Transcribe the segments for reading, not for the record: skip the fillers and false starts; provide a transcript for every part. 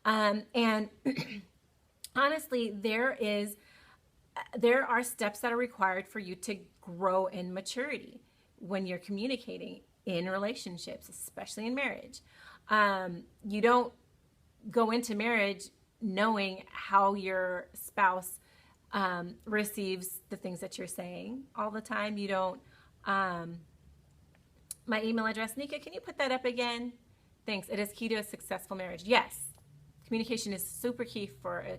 And honestly, there are steps that are required for you to grow in maturity when you're communicating in relationships, especially in marriage. You don't go into marriage knowing how your spouse receives the things that you're saying all the time. You don't. My email address, Nika, can you put that up again? Thanks. It is key to a successful marriage. Yes. Communication is super key for a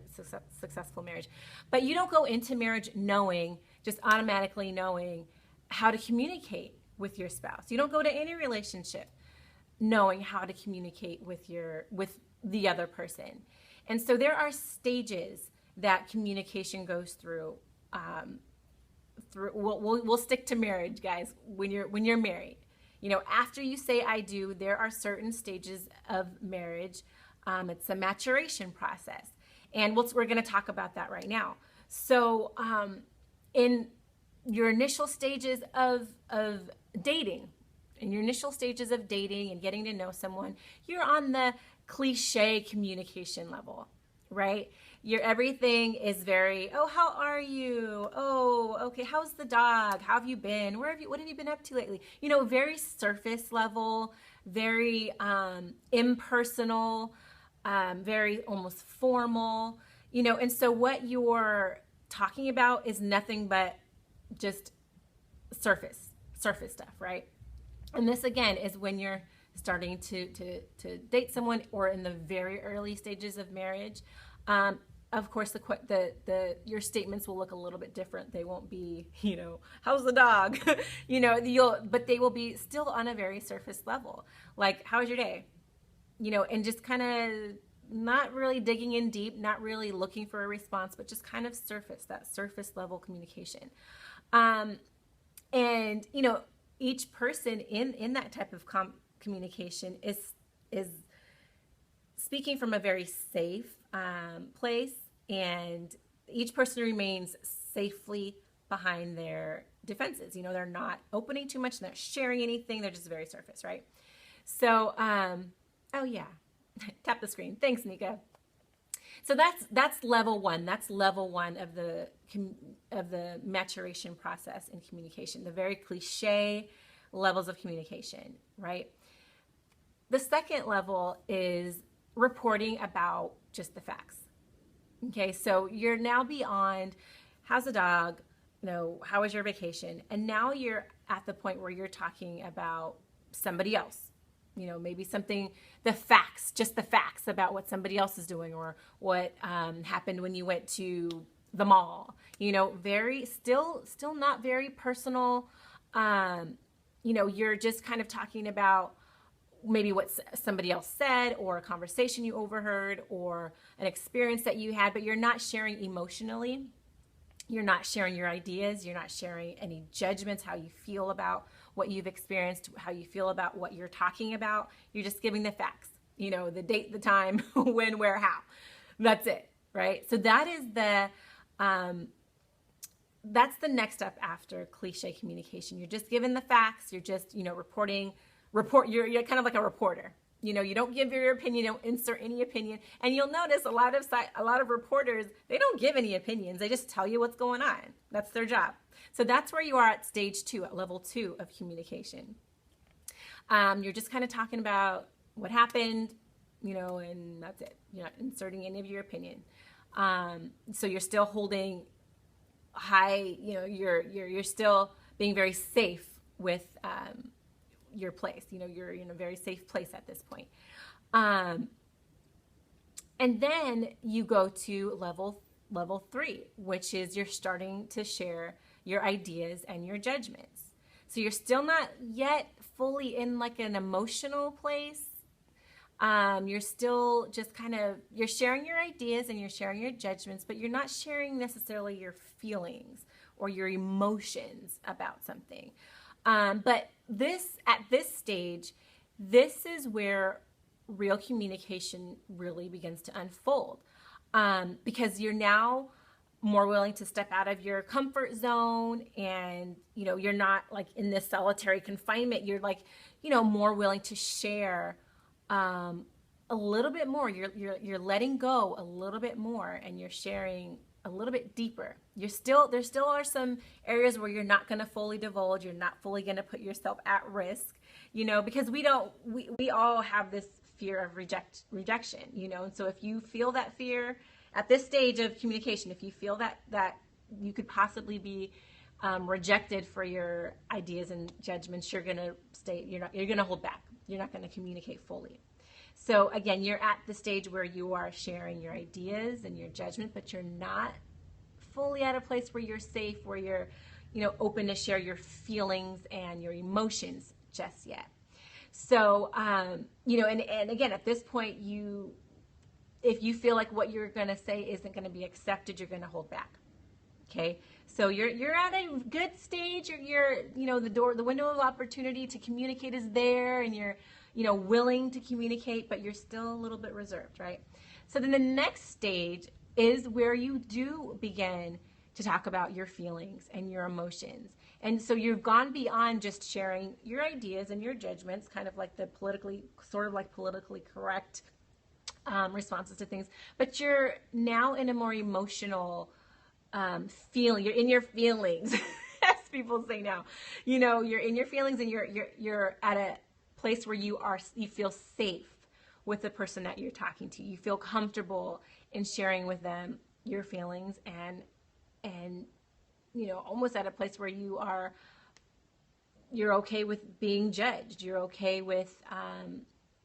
successful marriage. But you don't go into marriage just automatically knowing how to communicate with your spouse. You don't go to any relationship knowing how to communicate with the other person. And so there are stages that communication goes through. We'll stick to marriage, guys. When you're married, after you say I do, there are certain stages of marriage. It's a maturation process, and we're going to talk about that right now. So, in your initial stages of dating, and getting to know someone, you're on the cliche communication level, right? Everything is very, oh, how are you? Oh, okay, how's the dog? How have you been? What have you been up to lately? Very surface level, very impersonal, very almost formal, and so what you're talking about is nothing but just surface stuff, right? And this again is when you're starting to date someone or in the very early stages of marriage. Of course, your statements will look a little bit different. They won't be, how's the dog? But they will be still on a very surface level. Like, how was your day? And just kind of not really digging in deep, not really looking for a response, but just kind of that surface level communication. And, each person in that type of communication is speaking from a very safe place, and each person remains safely behind their defenses. They're not opening too much, they're not sharing anything, they're just very surface, right? So, oh yeah, tap the screen. Thanks, Nika. So that's level one. That's level one of the maturation process in communication. The very cliche levels of communication, right? The second level is reporting about just the facts. Okay, so you're now beyond how's the dog, how was your vacation, and now you're at the point where you're talking about somebody else. Maybe the facts about what somebody else is doing, or what happened when you went to the mall. Still not very personal. You're just kind of talking about maybe what somebody else said, or a conversation you overheard, or an experience that you had, but you're not sharing emotionally. You're not sharing your ideas. You're not sharing any judgments, how you feel about what you've experienced, how you feel about what you're talking about. You're just giving the facts, the date, the time, when, where, how. That's it, right? So that is that's the next step after cliche communication. You're just giving the facts. You're just, reporting. You're kind of like a reporter. You don't give your opinion, you don't insert any opinion. And you'll notice a lot of reporters, they don't give any opinions. They just tell you what's going on. That's their job. So that's where you are at stage 2, at level 2 of communication. You're just kind of talking about what happened, and that's it. You're not inserting any of your opinion. So you're still holding high, you're still being very safe with your place. You're in a very safe place at this point. And then you go to level 3, which is you're starting to share your ideas and your judgments. So you're still not yet fully in like an emotional place. You're still just you're sharing your ideas and you're sharing your judgments, but you're not sharing necessarily your feelings or your emotions about something. But at this stage, this is where real communication really begins to unfold, because you're now more willing to step out of your comfort zone, and you're not like in this solitary confinement. You're like more willing to share a little bit more. You're letting go a little bit more, and you're sharing a little bit deeper. There still are some areas where you're not going to fully divulge. You're not fully going to put yourself at risk, because we all have this fear of rejection, And so if you feel that fear at this stage of communication, if you feel that you could possibly be rejected for your ideas and judgments, you're going to you're going to hold back. You're not going to communicate fully. So again, you're at the stage where you are sharing your ideas and your judgment, but you're not fully at a place where you're safe, where you're, open to share your feelings and your emotions just yet. So, and again, at this point, if you feel like what you're going to say isn't going to be accepted, you're going to hold back. Okay. So you're at a good stage. You're the window of opportunity to communicate is there, and you're willing to communicate, but you're still a little bit reserved, right? So then the next stage is where you do begin to talk about your feelings and your emotions. And so you've gone beyond just sharing your ideas and your judgments, kind of like the politically correct responses to things, but you're now in a more emotional feeling. You're in your feelings, as people say now. You're in your feelings, and you're at a place where you feel safe with the person that you're talking to. You feel comfortable in sharing with them your feelings, and almost at a place where you're okay with being judged. You're okay with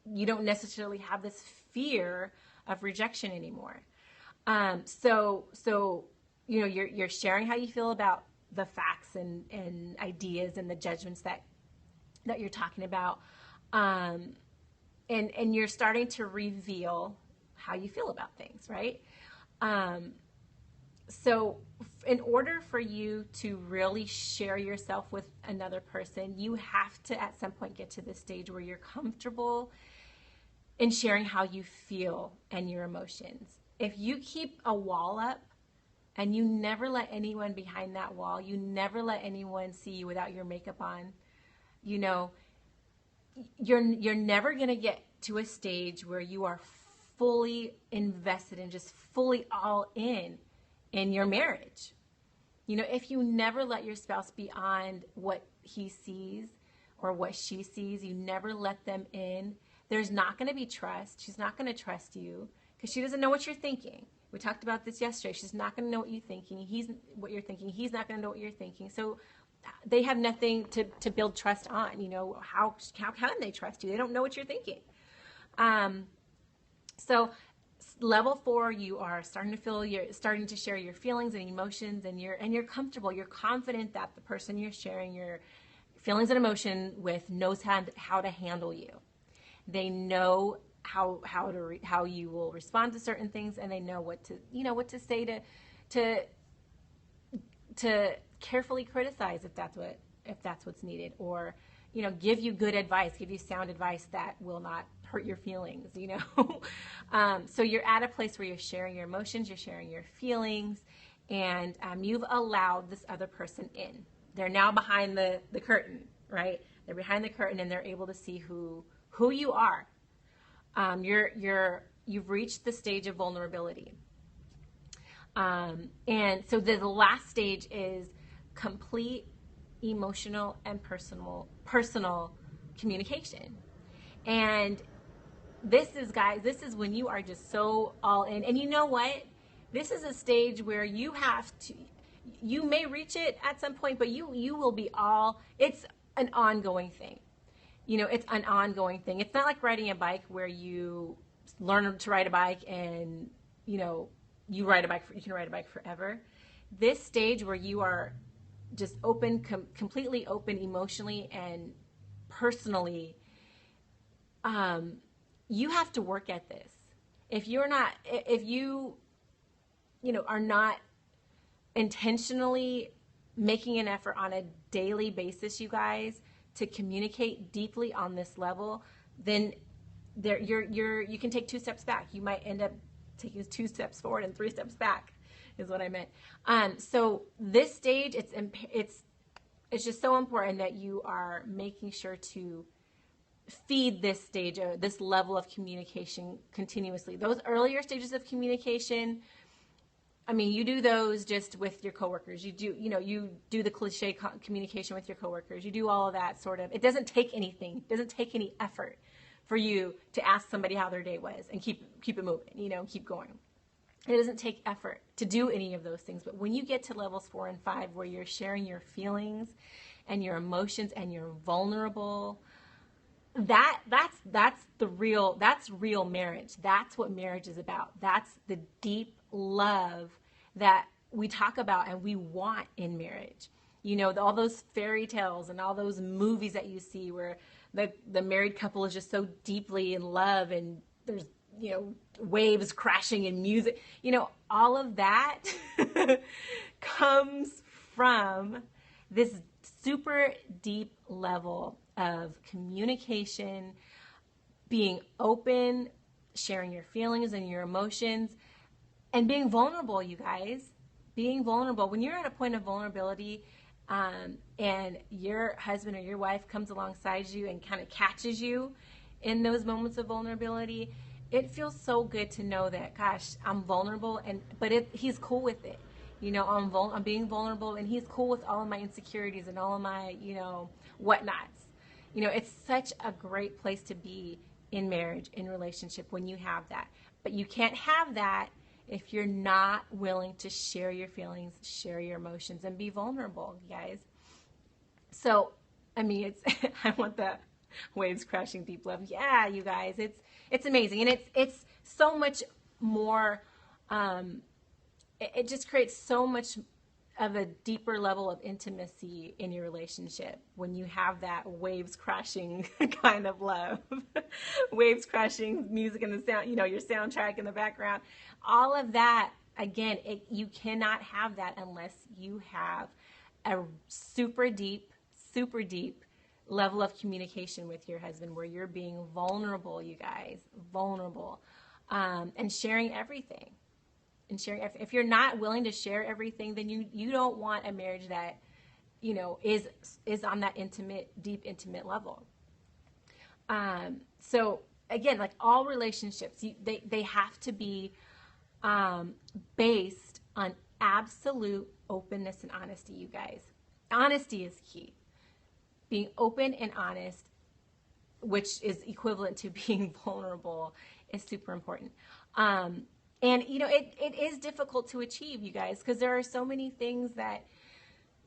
you don't necessarily have this fear of rejection anymore. So you're sharing how you feel about the facts and ideas and the judgments that you're talking about. And you're starting to reveal how you feel about things, right? So in order for you to really share yourself with another person, you have to at some point get to this stage where you're comfortable in sharing how you feel and your emotions. If you keep a wall up and you never let anyone behind that wall, you never let anyone see you without your makeup on, you're never going to get to a stage where you are fully invested and just fully all in your marriage. If you never let your spouse beyond what he sees or what she sees, you never let them in, there's not going to be trust. She's not going to trust you because she doesn't know what you're thinking. We talked about this yesterday. She's not going to know what you're thinking. He's not going to know what you're thinking. So they have nothing to build trust on. How can they trust you? They don't know what you're thinking. So level 4, you are starting to share your feelings and emotions, and you're comfortable. You're confident that the person you're sharing your feelings and emotion with knows how to handle you. They know how you will respond to certain things, and they know what to say to carefully criticize if that's what's needed, or give you good advice, give you sound advice that will not hurt your feelings. So you're at a place where you're sharing your emotions, you're sharing your feelings, and you've allowed this other person in. They're now behind the curtain, right? They're behind the curtain, and they're able to see who you are. You've reached the stage of vulnerability. And so the last stage is complete emotional and personal communication. And this is when you are just so all in. And you know what? This is a stage where you may reach it at some point, but you will be it's an ongoing thing. It's an ongoing thing. It's not like riding a bike where you learn to ride a bike and, you can ride a bike forever. This stage where you are just completely open emotionally and personally, you have to work at this. If you are not intentionally making an effort on a daily basis, you guys, to communicate deeply on this level, then you can take 2 steps back. You might end up taking 2 steps forward and 3 steps back, is what I meant. So this stage, it's just so important that you are making sure to feed this stage or this level of communication continuously. Those earlier stages of communication, I mean, you do those just with your coworkers. You do the cliche communication with your coworkers. You do all of that sort of. It doesn't take anything. It doesn't take any effort for you to ask somebody how their day was and keep it moving, keep going. It doesn't take effort to do any of those things. But when you get to levels 4 and 5, where you're sharing your feelings and your emotions and you're vulnerable, that's real marriage. That's what marriage is about. That's the deep love that we talk about and we want in marriage. All those fairy tales and all those movies that you see where the married couple is just so deeply in love and there's waves crashing and music, all of that comes from this super deep level of communication, being open, sharing your feelings and your emotions, and being vulnerable, you guys. Being vulnerable. When you're at a point of vulnerability, and your husband or your wife comes alongside you and kind of catches you in those moments of vulnerability, it feels so good to know that, gosh, I'm vulnerable, but he's cool with it. I'm being vulnerable, and he's cool with all of my insecurities and all of my, whatnots. It's such a great place to be in marriage, in relationship, when you have that. But you can't have that if you're not willing to share your feelings, share your emotions, and be vulnerable, you guys. So, I mean, I want the waves crashing deep love. Yeah, you guys, it's amazing. And it's so much more, it just creates so much of a deeper level of intimacy in your relationship when you have that waves crashing kind of love. Waves crashing, music in the sound, your soundtrack in the background. All of that, again, you cannot have that unless you have a super deep level of communication with your husband where you're being vulnerable, you guys, and sharing everything. And sharing, if you're not willing to share everything, then you don't want a marriage that is on that deep intimate level. So again, like all relationships, they have to be based on absolute openness and honesty, you guys. Honesty is key. Being open and honest, which is equivalent to being vulnerable, is super important. And, it is difficult to achieve, you guys, because there are so many things that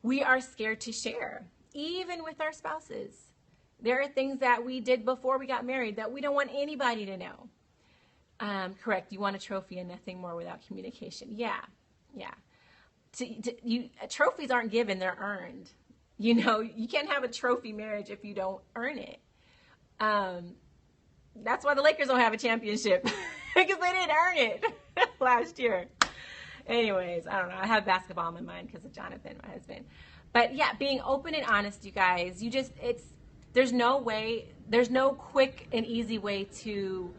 we are scared to share, even with our spouses. There are things that we did before we got married that we don't want anybody to know. Correct. You want a trophy and nothing more without communication. Yeah. Trophies aren't given, they're earned. You can't have a trophy marriage if you don't earn it. That's why the Lakers don't have a championship, because they didn't earn it last year. Anyways, I don't know. I have basketball in my mind because of Jonathan, my husband. But yeah, being open and honest, you guys, there's no quick and easy way to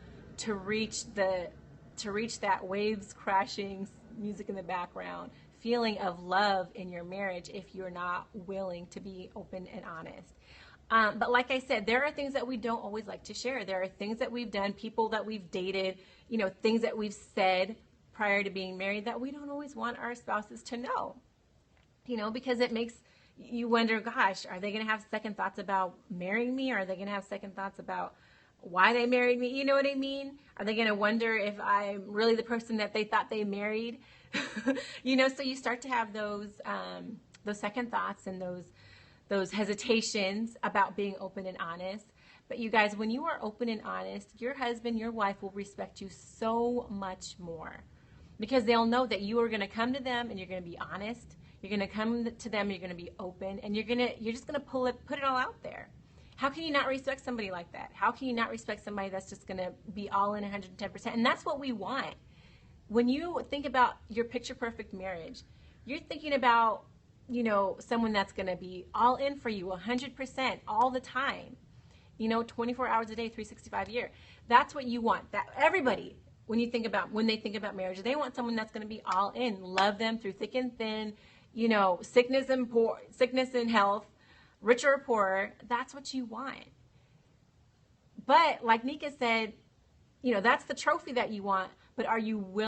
reach that waves crashing, music in the background, feeling of love in your marriage if you're not willing to be open and honest. But like I said, there are things that we don't always like to share. There are things that we've done, people that we've dated, things that we've said prior to being married that we don't always want our spouses to know, because it makes you wonder, gosh, are they going to have second thoughts about marrying me? Or are they going to have second thoughts about why they married me? You know what I mean? Are they going to wonder if I'm really the person that they thought they married? So you start to have those second thoughts and those hesitations about being open and honest. But you guys, when you are open and honest, your husband, your wife will respect you so much more, because they'll know that you are going to come to them and you're going to be honest. You're going to come to them, you're going to be open, and you're just going to put it all out there. How can you not respect somebody like that? How can you not respect somebody that's just going to be all in 110%? And that's what we want. When you think about your picture perfect marriage, you're thinking about, someone that's going to be all in for you 100% all the time, 24 hours a day, 365 a year. That's what you want. That everybody, when they think about marriage, they want someone that's going to be all in, love them through thick and thin, sickness and health, richer or poorer. That's what you want. But like Nika said, you know, that's the trophy that you want, but are you willing